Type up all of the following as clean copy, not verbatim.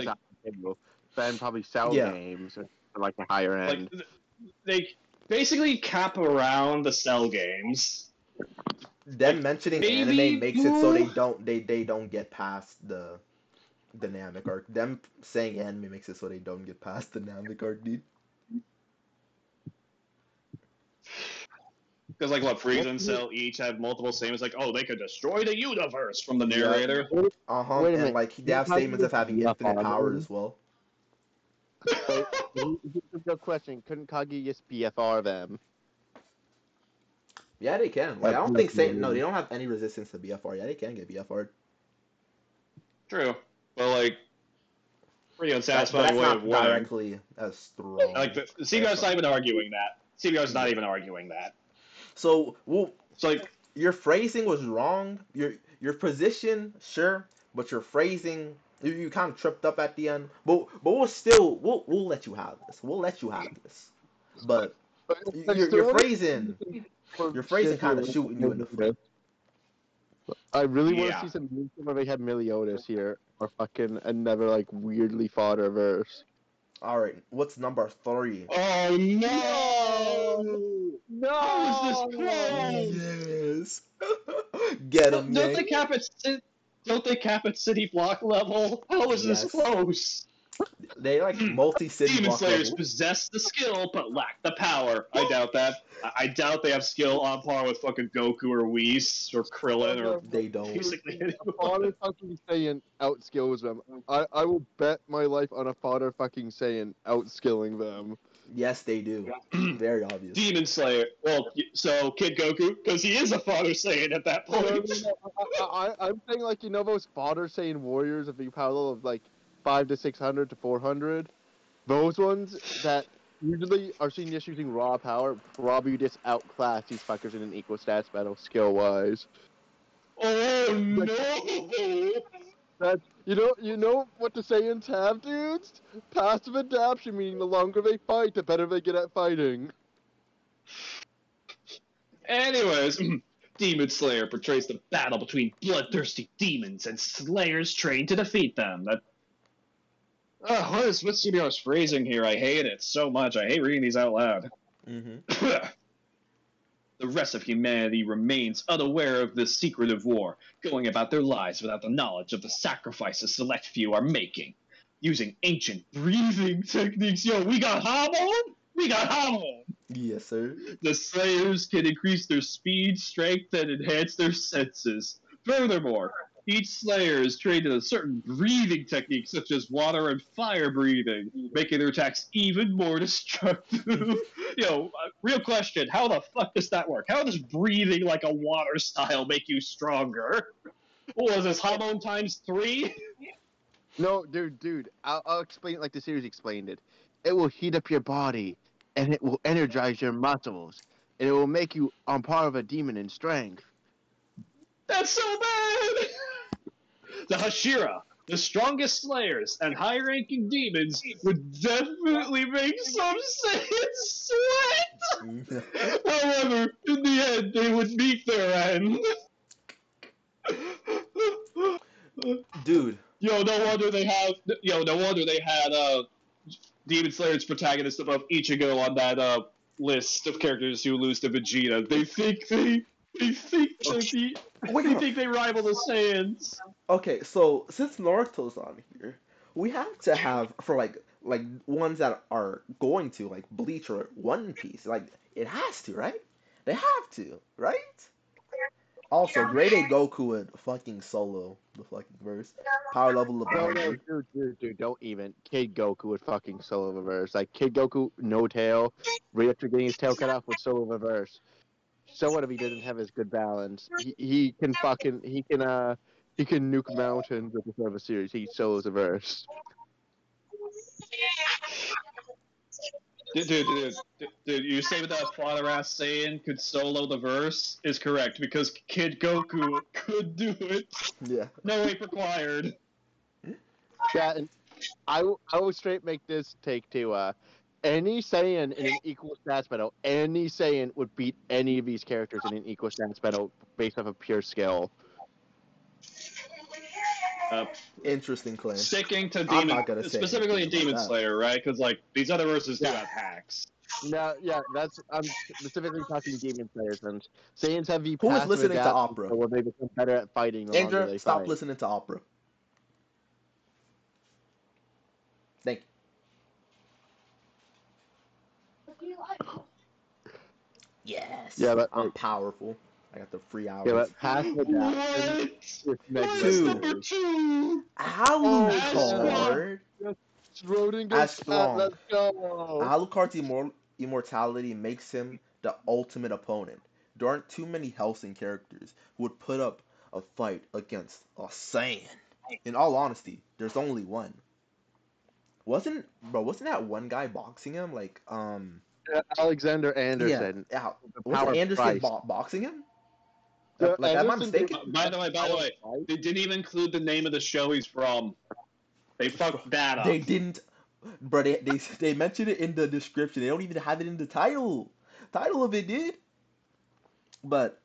like, then probably sell games for like a higher end. Like, they basically cap around the cell games. Them like, mentioning anime makes it so they don't get past the Namek arc. Them saying anime makes it so they don't get past the Namek arc, dude. Because, like, what, Frieza and Cell each have multiple statements, like, oh, they could destroy the universe from the narrator. Uh-huh, and, like, they have statements of having infinite power as well. So, here's a good question. Couldn't Kage just BFR them? Yeah, they can. Like, I don't think no, they don't have any resistance to BFR. Yeah, they can get BFR'd. True. But, like, pretty unsatisfying way of winning. That's not directly as strong. Like, the CBR's not even arguing that. CBR's not even arguing that. So, well, it's like, your phrasing was wrong. Your position, sure, but your phrasing, you kind of tripped up at the end. But we'll let you have this. We'll let you have this. But your phrasing kind of shooting you in the foot. I really want to see some moves where they had Meliodas here, or fucking another like weirdly fodder verse. All right, what's number 3? Oh no! No! How is this close? Yes. Get him, Don't they cap at city block level? How is this close? They like multi-city Demon block Slayers level. possess the skill but lack the power. I doubt that. I doubt they have skill on par with fucking Goku or Whis or Krillin or They don't. basically Fodder fucking Saiyan outskills them. I will bet my life on a Fodder fucking Saiyan outskilling them. Yes, they do. Very obvious. Demon Slayer. Well, so Kid Goku, because he is a Fodder Saiyan at that point. I'm saying like those Fodder Saiyan warriors of the power of like 500 to 600 to 400. Those ones that usually are seen just using raw power probably just outclass these fuckers in an equal stats battle skill wise. Oh no! That's you know what the Saiyans have, dudes? Passive adaptation, meaning the longer they fight, the better they get at fighting. Anyways, Demon Slayer portrays the battle between bloodthirsty demons and slayers trained to defeat them. What's CBR's phrasing here? I hate it so much. I hate reading these out loud. Mm-hmm. The rest of humanity remains unaware of this secretive war, going about their lives without the knowledge of the sacrifices select few are making. Using ancient breathing techniques. Yo, we got Hamon? We got Hamon! Yes, sir. The Slayers can increase their speed, strength, and enhance their senses. Furthermore, each Slayer is trained in a certain breathing technique, such as water and fire breathing, making their attacks even more destructive. Real question, how the fuck does that work? How does breathing like a water style make you stronger? What was this, Hamon times 3? No, dude, I'll explain it like the series explained it. It will heat up your body, and it will energize your muscles, and it will make you on par of a demon in strength. That's so bad! The Hashira, the strongest Slayers, and high-ranking demons would definitely make some Saiyans sweat! However, in the end, they would meet their end. Dude. No wonder they had Demon Slayer's protagonist above Ichigo on that list of characters who lose to Vegeta. They think they rival the Saiyans. Okay, so since Naruto's on here, we have to have for like ones that are going to like Bleach or One Piece. Like it has to, right? They have to, right? Also, Grade A Goku would fucking solo the fucking verse. Power level of No, dude, don't even. Kid Goku would fucking solo the verse. Like Kid Goku, no tail, right after getting his tail cut off, would solo the verse. So what if he doesn't have his good balance? He can nuke mountains with the Survey series. He solos a verse. Dude, you say that father-ass Saiyan could solo the verse is correct, because Kid Goku could do it. Yeah. No ape required. Yeah, and I will straight make this take to, any Saiyan in an equal stats battle, any Saiyan would beat any of these characters in an equal stats battle based off of pure skill. Uh, Interesting claim. Sticking to I'm Demon, not gonna say specifically in anything about Demon that. Slayer, right? Because like these other verses do Yeah. have hacks. No, yeah, I'm specifically talking Demon Slayer since Saiyans have the Who is passive listening to adaptation, opera? so when they become better at fighting, the longer Andrew, they stop fight. listening to opera. Thank you. Yes. Yeah, but I'm powerful. I got the free hours. yeah, but passive adaptation What? is What's Two. number 2? Alucard. Schrodinger's As cat, strong. let's go. Alucard's immortality makes him the ultimate opponent. There aren't too many Hellsing characters who would put up a fight against a Saiyan. In all honesty, there's only one. Wasn't that one guy boxing him? Like, Alexander Anderson. Yeah. The Wasn't power Anderson Christ. boxing him? So Like, am I Anderson mistaken? By the way, they didn't even include the name of the show he's from. They fucked that up. They didn't, bro. They mentioned it in the description. They don't even have it in the title of it, dude. But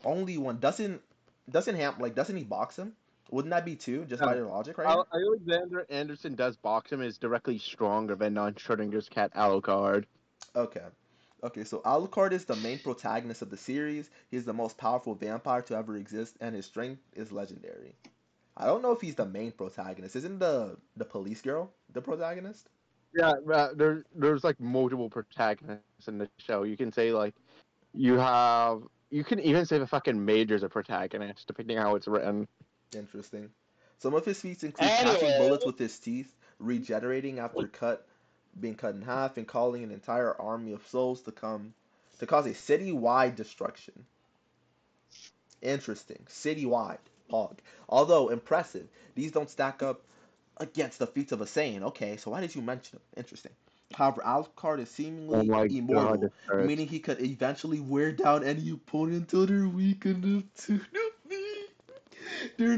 only one doesn't he box him? Wouldn't that be two just by their logic, right? Alexander Anderson does box him is directly stronger than non-Schrodinger's cat Alucard. Okay, so Alucard is the main protagonist of the series. He's the most powerful vampire to ever exist, and his strength is legendary. I don't know if he's the main protagonist. Isn't the police girl the protagonist? Yeah, there's like multiple protagonists in the show. You can say like you can even say the fucking Major's a protagonist, depending on how it's written. Interesting. Some of his feats include catching bullets with his teeth, regenerating after being cut in half, and calling an entire army of souls to cause a city-wide destruction. Interesting. City-wide. Hog. Although impressive, these don't stack up against the feats of a Saiyan. Okay, so why did you mention them? Interesting. However, Alucard is seemingly immortal, meaning he could eventually wear down any opponent until they're weak enough to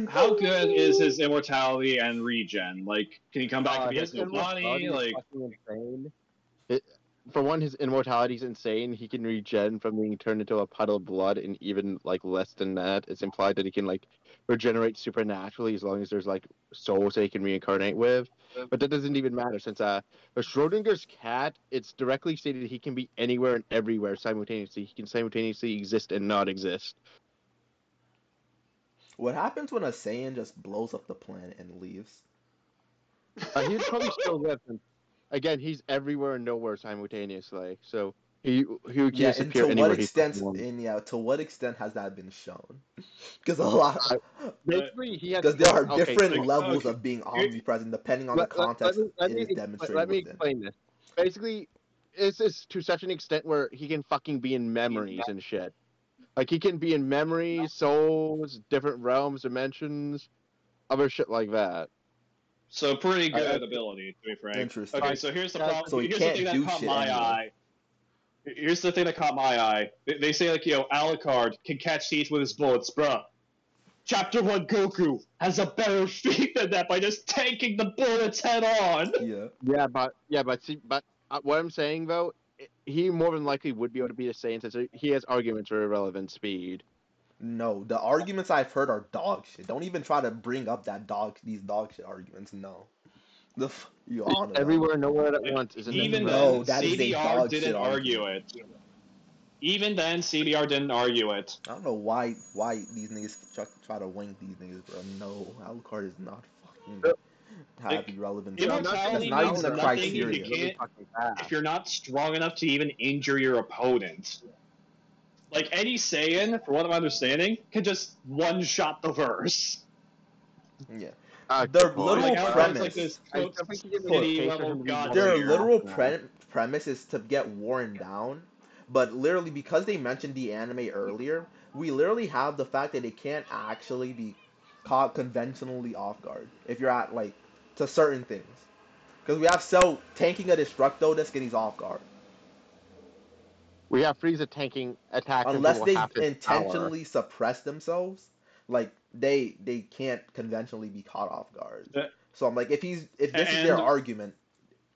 How good is his immortality and regen? Like, can he come back if he has His no body? Like, fucking insane. For one, his immortality is insane. He can regen from being turned into a puddle of blood, and even like less than that, it's implied that he can like regenerate supernaturally as long as there's like souls that he can reincarnate with. But that doesn't even matter since a Schrodinger's cat, it's directly stated he can be anywhere and everywhere simultaneously. He can simultaneously exist and not exist. What happens when a Saiyan just blows up the planet and leaves? He'd probably still live. Again, he's everywhere and nowhere simultaneously, so he can disappear anywhere. To what extent has that been shown? Because basically because there are different levels of being omnipresent depending on the context it is demonstrated. Let me explain this. Basically, it's to such an extent where he can fucking be in memories and shit. Like he can be in memories, souls, different realms, dimensions, other shit like that. So pretty good ability, to be frank. Interesting. Okay, so here's the problem. So he here's can't the thing do that caught shit my anyway. eye. Here's the thing that caught my eye. They say like, Alucard can catch teeth with his bullets, bruh. Chapter 1 Goku has a better feat than that by just taking the bullets head on. Yeah. But what I'm saying though, he more than likely would be able to beat a Saiyan since he has arguments for irrelevant speed. No, the arguments I've heard are dog shit. Don't even try to bring up these dog shit arguments. No. Everywhere and nowhere at once isn't Even no, then, CBR didn't argue argument. it. Even then, CBR didn't argue it. I don't know why these niggas try to wink these niggas, bro. No, Alucard is not fucking have irrelevant. Immortality That's not even means the nothing criteria. if you're not strong enough to even injure your opponent. Like, any Saiyan, from what I'm understanding, can just one-shot the verse. Yeah. Their literal premise. Their literal premise is to get worn down, but literally because they mentioned the anime earlier, we literally have the fact that they can't actually be caught conventionally off guard if you're at like to certain things. Because we have Cell tanking a Destructo that's getting off guard. We have Frieza tanking attacks unless they intentionally suppress themselves. Like they can't conventionally be caught off guard. So I'm like, if this is their argument,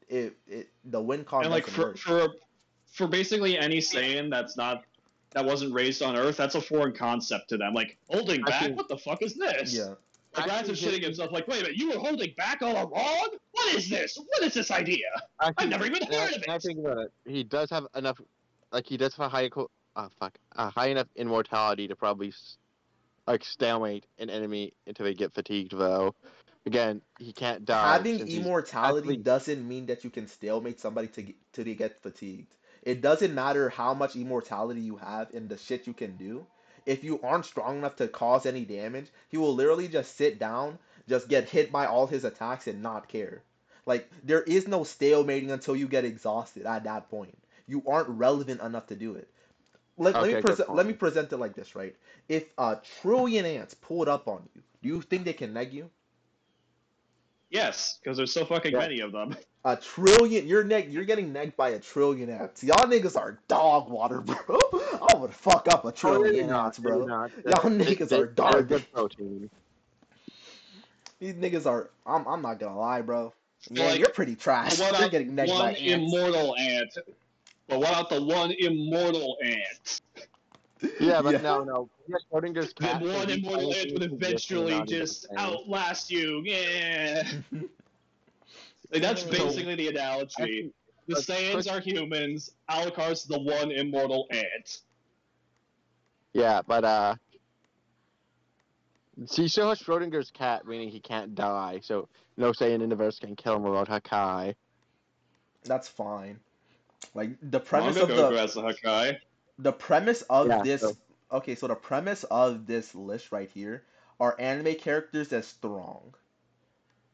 the win con and like for basically any Saiyan that wasn't raised on Earth, that's a foreign concept to them. Like holding back, what the fuck is this? Yeah. Like, Rat's shitting himself, like, wait a minute, you were holding back all along? What is this? What is this idea? Actually, I've never even heard of I it! think about it. He does have enough, like, he does have a high enough immortality to probably, like, stalemate an enemy until they get fatigued, though. Again, he can't die. Having since he's immortality actually, doesn't mean that you can stalemate somebody till they get fatigued. It doesn't matter how much immortality you have and the shit you can do. If you aren't strong enough to cause any damage, he will literally just sit down, just get hit by all his attacks and not care. Like, there is no stalemating until you get exhausted at that point. You aren't relevant enough to do it. okay, good Let me point. present it like this, right? If a trillion ants pulled up on you, do you think they can neg you? Yes, because there's so fucking Yeah. many of them. A trillion, you're getting negged by a trillion ants. Y'all niggas are dog water, bro. I would fuck up a Oh, trillion ants, bro. Y'all niggas are They're garbage. good protein. These niggas are. I'm not gonna lie, bro. Yeah, Like, you're pretty trash. What You're about getting negged by one ants. immortal ant? But what about the one immortal ant? Yeah, but no. Yes, Schrodinger's The cat. one immortal ant would eventually just outlast you. Yeah. Like, that's basically the analogy. The Saiyans are humans. Alucard's the one immortal ant. Yeah, but he still has Schrodinger's cat, meaning he can't die. So no Saiyan in the verse can kill him without Hakai. That's fine. Like the premise Manga of Goku has the Hakai. the premise of Yeah, this. so- Okay, so the premise of this list right here are anime characters that's strong.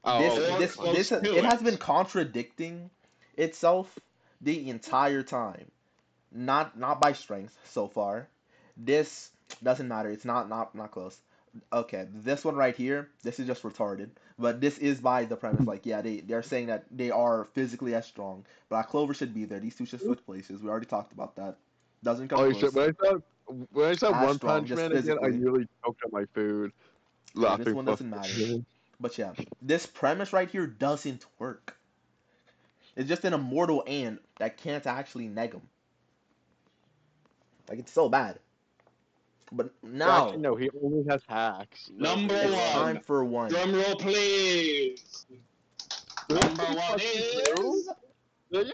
Oh, This close this to it has it. been contradicting itself the entire time. Not by strength so far. This doesn't matter. It's not close. Okay, this one right here, this is just retarded. But this is by the premise. Like, yeah, they're saying that they are physically as strong. Black Clover should be there. These two should switch places. We already talked about that. Doesn't come Oh close. shit! When I saw As One strong, Punch just Man again, I physically. nearly choked on my food. Yeah, Laughing. this one doesn't matter. But yeah, this premise right here doesn't work. It's just an immortal ant that can't actually neg him. Like, it's so bad. But now, Actually, no, he only has hacks. Number it's one. time for one. Drum roll, please. Number one is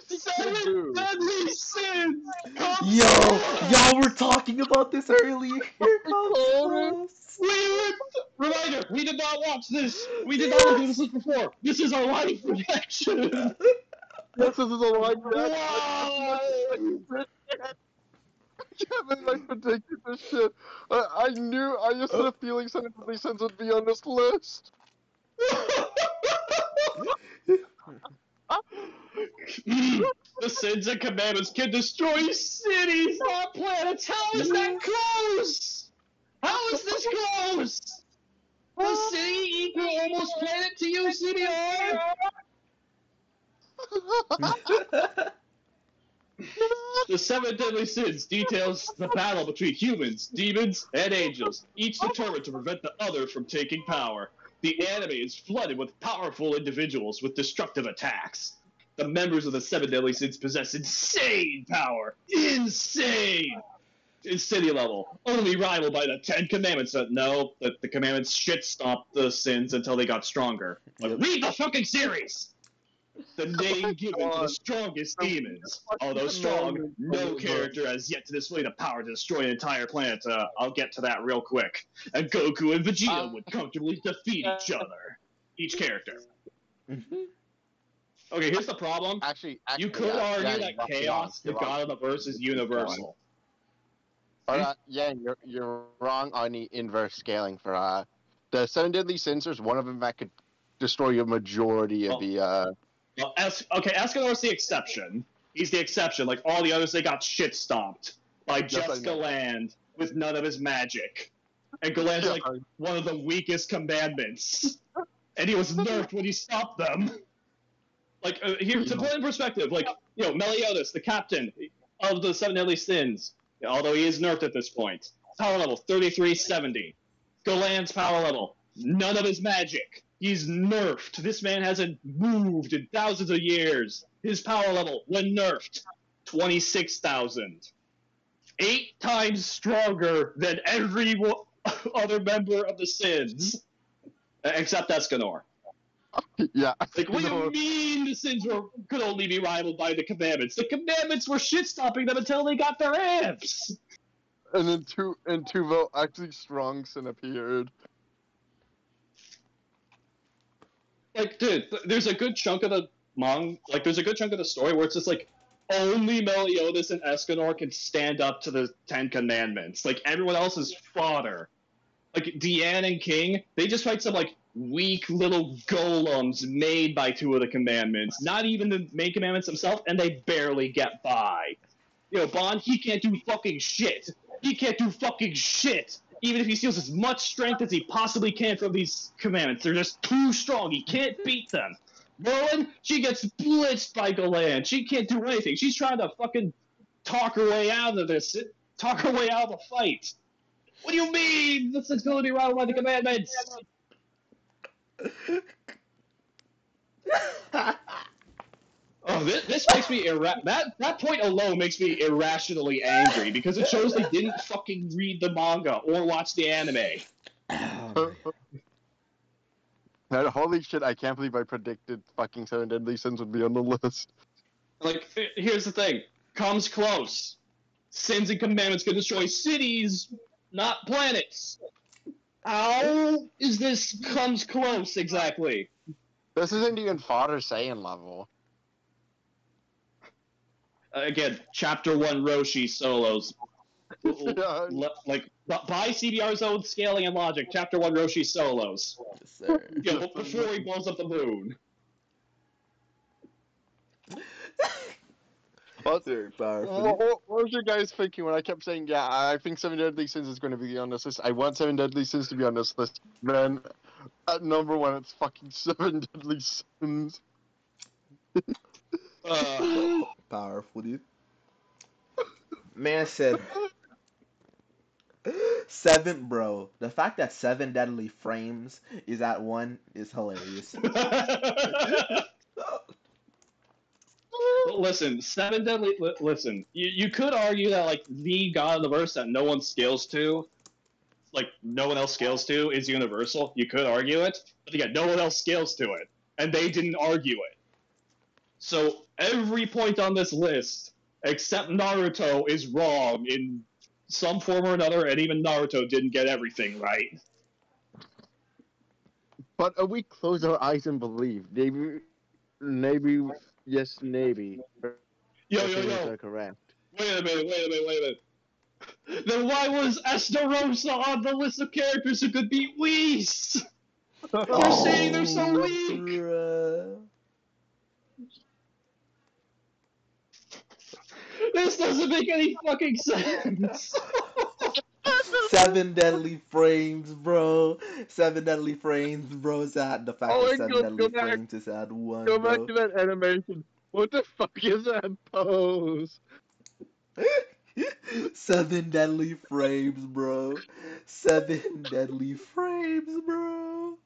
Seven Deadly Sins. Y'all were talking about this earlier. Here comes Reminder: we did not watch this. We did not do this before. This is our live reaction. This is a live Wow. Kevin, I predicted this shit. I knew. I just had a feeling Seven Deadly Sins would be on this list. The sins and commandments can destroy cities, not planets. How is that close? How is this close? The city equal almost planet to you, CBR? The Seven Deadly Sins details the battle between humans, demons, and angels, each determined to prevent the other from taking power. The anime is flooded with powerful individuals with destructive attacks. The members of the Seven Deadly Sins possess insane power. Insane! City level. Only rivaled by the Ten Commandments. No, the commandments shit stopped the sins until they got stronger. Like, read the fucking series! The name given to the strongest demons. Although strong, no character has yet to display the power to destroy an entire planet. I'll get to that real quick. And Goku and Vegeta would comfortably defeat each other. Each character. Okay, here's the problem. Actually, You could yeah, argue yeah, that chaos, the god of the verse, is universal. Yeah, you're wrong on the inverse scaling for the Seven Deadly Sins. There's one of them that could destroy a majority of the. Well, Escanor's the exception. He's the exception. Like all the others, they got shit stomped by just Galand with none of his magic. And Galand's like one of the weakest commandments, and he was nerfed when he stopped them. Like here to put in perspective, like Meliodas, the captain of the Seven Deadly Sins, although he is nerfed at this point, power level 3370. Galand's power level, none of his magic. He's nerfed. This man hasn't moved in thousands of years. His power level, when nerfed, 26,000. 8 times stronger than every other member of the Sins. Except Escanor. Yeah. Like, what do you mean the sins could only be rivaled by the commandments? The commandments were shit-stopping them until they got their amps! And then two actually strong sin appeared. Like, dude, there's a good chunk of the there's a good chunk of the story where it's just like, only Meliodas and Escanor can stand up to the Ten Commandments. Like, everyone else is fodder. Like, Deanne and King, they just fight some, like, weak little golems made by two of the commandments. Not even the main commandments themselves, and they barely get by. You know, Bond, he can't do fucking shit. He can't do fucking shit. Even if he steals as much strength as he possibly can from these commandments. They're just too strong. He can't beat them. Merlin, she gets blitzed by Galan. She can't do anything. She's trying to fucking talk her way out of this. Talk her way out of the fight. What do you mean? This is going to be rivaled by the commandments. Oh, this makes me that point alone makes me irrationally angry because it shows they didn't fucking read the manga or watch the anime. That, holy shit, I can't believe I predicted fucking 7 Deadly Sins would be on the list. Like, here's the thing. Comes close. Sins and commandments can destroy cities, not planets. How is this comes close, exactly? This isn't even fodder Saiyan level. Again, Chapter 1 Roshi solos. Like, by CBR's own scaling and logic, Chapter 1 Roshi solos. Yes, sir. You know, before he blows up the moon. That's very powerful. What was your guys thinking when I kept saying, yeah, I think 7 Deadly Sins is going to be on this list? I want 7 Deadly Sins to be on this list. Then, at number 1, it's fucking 7 Deadly Sins. Powerful, dude. Man said 7, bro. The fact that 7 Deadly Frames is at 1 is hilarious. Listen, 7 Deadly... Listen, you could argue that, like, the God of the Verse that no one scales to, like, no one else scales to, is universal. You could argue it. But again, no one else scales to it. And they didn't argue it. So, every point on this list, except Naruto, is wrong in some form or another, and even Naruto didn't get everything right. But we close our eyes and believe. Maybe, yes, maybe. Yo. Correct. Wait a minute. Then why was Estarossa on the list of characters who could beat Whis? You're saying they're so weak! Bruh. This doesn't make any fucking sense! 7 Deadly Frames, bro. 7 Deadly Frames, bro. Is at the fact that 7 Deadly Frames is at 1, Go bro. back to that animation. What the fuck is that pose? 7 Deadly Frames, bro. 7 Deadly Frames, bro.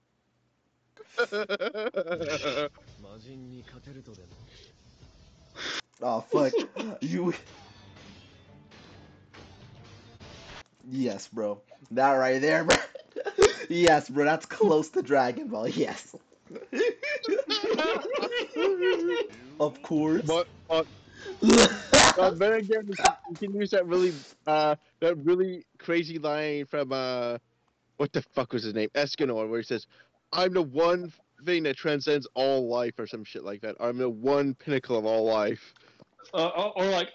Oh, fuck. You... Yes, bro. That right there, bro. Yes, bro. That's close to Dragon Ball. Yes. Of course. But then again, you can use that really crazy line from what the fuck was his name? Escanor, where he says, "I'm the one thing that transcends all life," or some shit like that. I'm the one pinnacle of all life. Or like,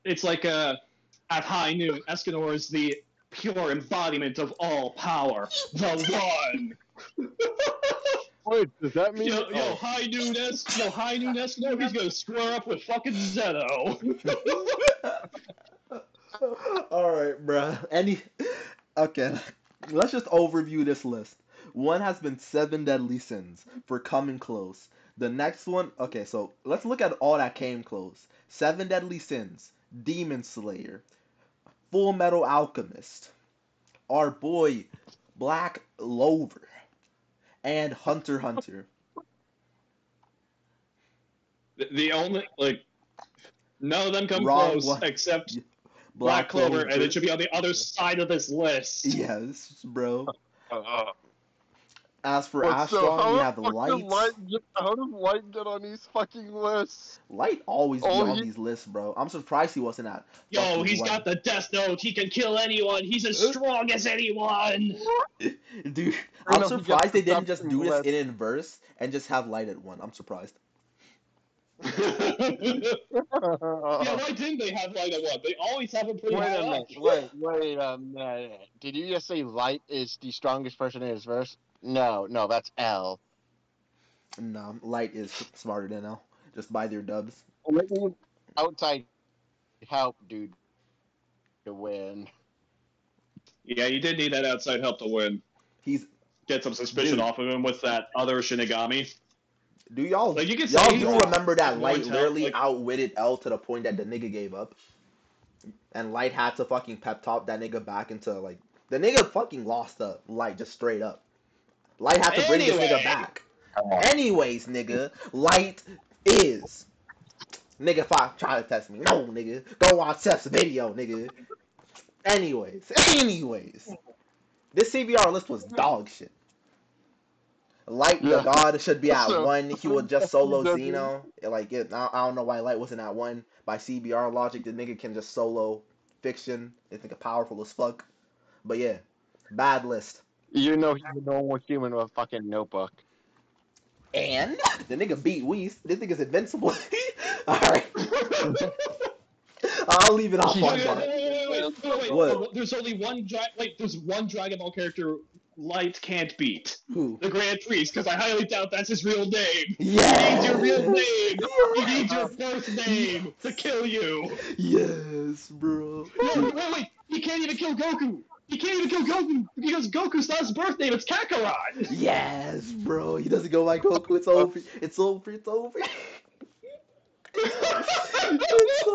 it's like at high noon, Escanor is the pure embodiment of all power, the one. Wait, does that mean? Yo, high noon Escanor, he's gonna square up with fucking Zeno. Alright, bruh. Okay, let's just overview this list. 1 has been 7 Deadly Sins for coming close. The next one, okay, so let's look at all that came close. 7 Deadly Sins, Demon Slayer, Full Metal Alchemist, our boy Black Clover, and Hunter x Hunter. The only, like, none of them come close except Black Clover, and it should be on the other side of this list. Yes, bro. As for But so Astron, we have how does Light get on these fucking lists? Light always be Oh, on these lists, bro. I'm surprised he wasn't at. Yo, fucking he's one. got the death note. He can kill anyone. He's as strong as anyone. Dude, I I'm know he surprised gets they the didn't just do this list. in inverse and just have Light at 1. I'm surprised. Yeah, why didn't they have Light at 1? They always have him pretty Wait high a up. minute. Wait a minute. Did you just say Light is the strongest person in his verse? No, that's L. No, Light is smarter than L. Just buy their dubs. Outside help, dude, to win. Yeah, you did need that outside help to win. He's Get some suspicion Dude. off of him with that other Shinigami. do y'all Like, you can y'all say do he's remember that more Light intel- literally like- outwitted L to the point that the nigga gave up, and Light had to fucking pep talk that nigga back into like the nigga fucking lost the Light just straight up. Light had to bring this nigga Anyway. back. Anyways, nigga, Light is. Nigga, fuck, try to test me. No, nigga. Go watch Seth's video, nigga. Anyways. This CBR list was dog shit. Light the Yeah. God should be at So- 1. He would just solo Doesn't- Xeno. I don't know why Light wasn't at 1. By CBR logic, the nigga can just solo Fiction. This nigga powerful as fuck. But yeah, bad list. You know he's a normal human with a fucking notebook. And the nigga beat Whis. This nigga's invincible. Alright. I'll leave it off on that. Wait. What? There's only one there's one Dragon Ball character Light can't beat. Who? The Grand Priest, because I highly doubt that's his real name. Yes! He needs your real name. He Yes! needs your birth name to kill you. Yes, bro. Wait. He can't even kill Goku. He can't even kill Goku because Goku's not his birth name. It's Kakarot. Yes, bro. He doesn't go like Goku. It's over. It's over. It's over. It's